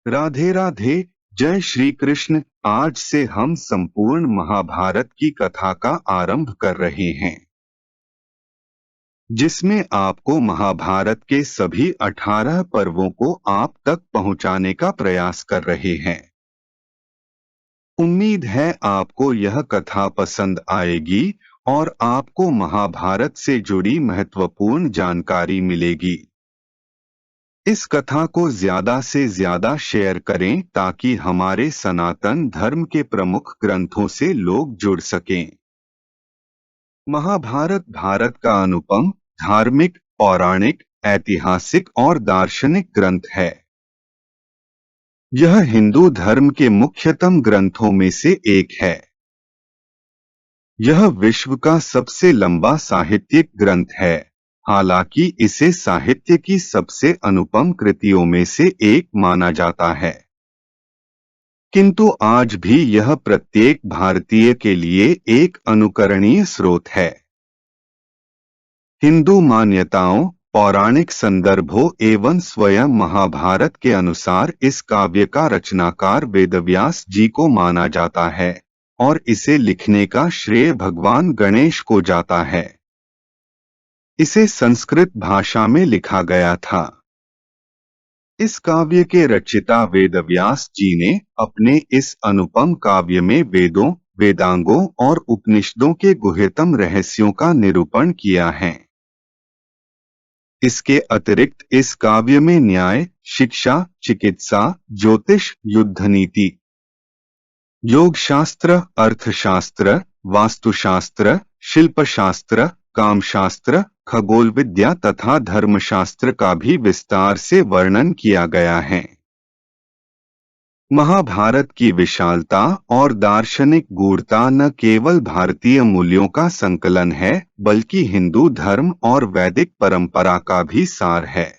राधे राधे। जय श्री कृष्ण। आज से हम संपूर्ण महाभारत की कथा का आरंभ कर रहे हैं, जिसमें आपको महाभारत के सभी 18 पर्वों को आप तक पहुंचाने का प्रयास कर रहे हैं। उम्मीद है आपको यह कथा पसंद आएगी और आपको महाभारत से जुड़ी महत्वपूर्ण जानकारी मिलेगी। इस कथा को ज्यादा से ज्यादा शेयर करें ताकि हमारे सनातन धर्म के प्रमुख ग्रंथों से लोग जुड़ सकें। महाभारत भारत का अनुपम धार्मिक, पौराणिक, ऐतिहासिक और दार्शनिक ग्रंथ है। यह हिंदू धर्म के मुख्यतम ग्रंथों में से एक है। यह विश्व का सबसे लंबा साहित्यिक ग्रंथ है, हालांकि इसे साहित्य की सबसे अनुपम कृतियों में से एक माना जाता है, किंतु आज भी यह प्रत्येक भारतीय के लिए एक अनुकरणीय स्रोत है। हिंदू मान्यताओं, पौराणिक संदर्भों एवं स्वयं महाभारत के अनुसार इस काव्य का रचनाकार वेदव्यास जी को माना जाता है और इसे लिखने का श्रेय भगवान गणेश को जाता है। इसे संस्कृत भाषा में लिखा गया था। इस काव्य के रचयिता वेदव्यास जी ने अपने इस अनुपम काव्य में वेदों, वेदांगों और उपनिषदों के गुह्यतम रहस्यों का निरूपण किया है। इसके अतिरिक्त इस काव्य में न्याय, शिक्षा, चिकित्सा, ज्योतिष, युद्ध नीति, योगशास्त्र, अर्थशास्त्र, वास्तुशास्त्र, शिल्पशास्त्र, कामशास्त्र, खगोल विद्या तथा धर्मशास्त्र का भी विस्तार से वर्णन किया गया है। महाभारत की विशालता और दार्शनिक गूढ़ता न केवल भारतीय मूल्यों का संकलन है, बल्कि हिंदू धर्म और वैदिक परंपरा का भी सार है।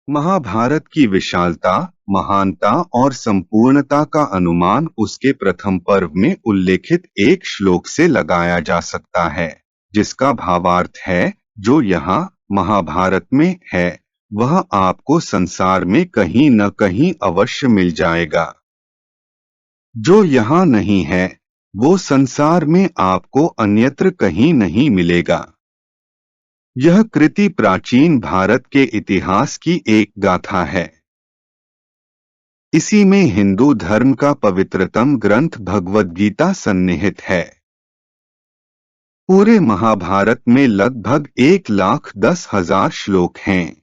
महाभारत की विशालता, महानता और संपूर्णता का अनुमान उसके प्रथम पर्व में उल्लेखित एक श्लोक से लगाया जा सकता है, जिसका भावार्थ है, जो यहाँ महाभारत में है वह आपको संसार में कहीं न कहीं अवश्य मिल जाएगा। जो यहाँ नहीं है वो संसार में आपको अन्यत्र कहीं नहीं मिलेगा। यह कृति प्राचीन भारत के इतिहास की एक गाथा है। इसी में हिंदू धर्म का पवित्रतम ग्रंथ भगवद गीता सन्निहित है। पूरे महाभारत में लगभग 1,10,000 श्लोक हैं,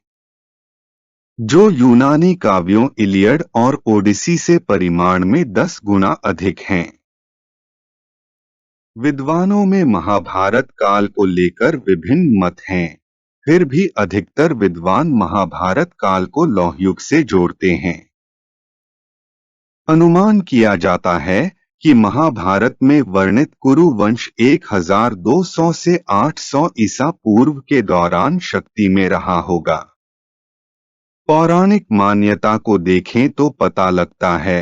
जो यूनानी काव्यों इलियड और ओडिसी से परिमाण में 10 गुना अधिक हैं। विद्वानों में महाभारत काल को लेकर विभिन्न मत हैं, फिर भी अधिकतर विद्वान महाभारत काल को लौह युग से जोड़ते हैं। अनुमान किया जाता है कि महाभारत में वर्णित कुरु वंश 1200 से 800 ईसा पूर्व के दौरान शक्ति में रहा होगा। पौराणिक मान्यता को देखें तो पता लगता है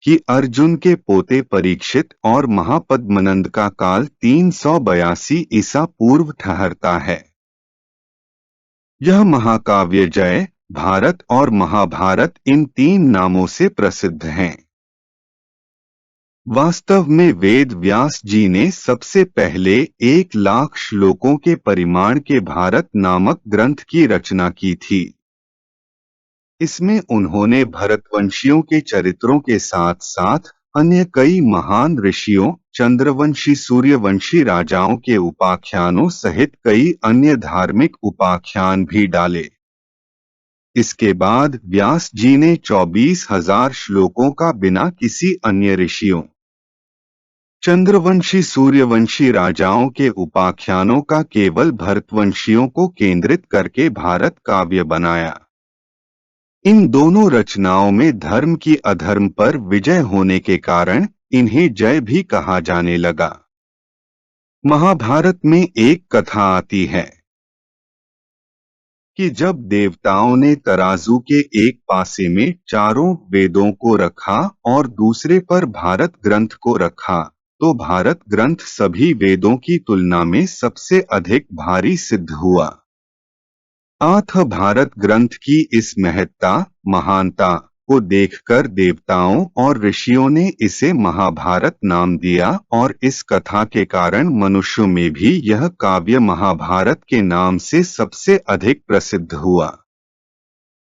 कि अर्जुन के पोते परीक्षित और महापद्मनंद का काल 382 ईसा पूर्व ठहरता है। यह महाकाव्य जय, भारत और महाभारत इन 3 नामों से प्रसिद्ध हैं। वास्तव में वेद व्यास जी ने सबसे पहले 1,00,000 श्लोकों के परिमाण के भारत नामक ग्रंथ की रचना की थी। इसमें उन्होंने भरतवंशियों के चरित्रों के साथ साथ अन्य कई महान ऋषियों, चंद्रवंशी, सूर्यवंशी राजाओं के उपाख्यानों सहित कई अन्य धार्मिक उपाख्यान भी डाले। इसके बाद व्यास जी ने 24,000 श्लोकों का बिना किसी अन्य ऋषियों, चंद्रवंशी, सूर्यवंशी राजाओं के उपाख्यानों का केवल भरतवंशियों को केंद्रित करके भारत काव्य बनाया। इन दोनों रचनाओं में धर्म की अधर्म पर विजय होने के कारण इन्हें जय भी कहा जाने लगा। महाभारत में एक कथा आती है कि जब देवताओं ने तराजू के एक पासे में चारों वेदों को रखा और दूसरे पर भारत ग्रंथ को रखा, तो भारत ग्रंथ सभी वेदों की तुलना में सबसे अधिक भारी सिद्ध हुआ। अथ भारत ग्रंथ की इस महत्ता, महानता को देखकर देवताओं और ऋषियों ने इसे महाभारत नाम दिया और इस कथा के कारण मनुष्यों में भी यह काव्य महाभारत के नाम से सबसे अधिक प्रसिद्ध हुआ।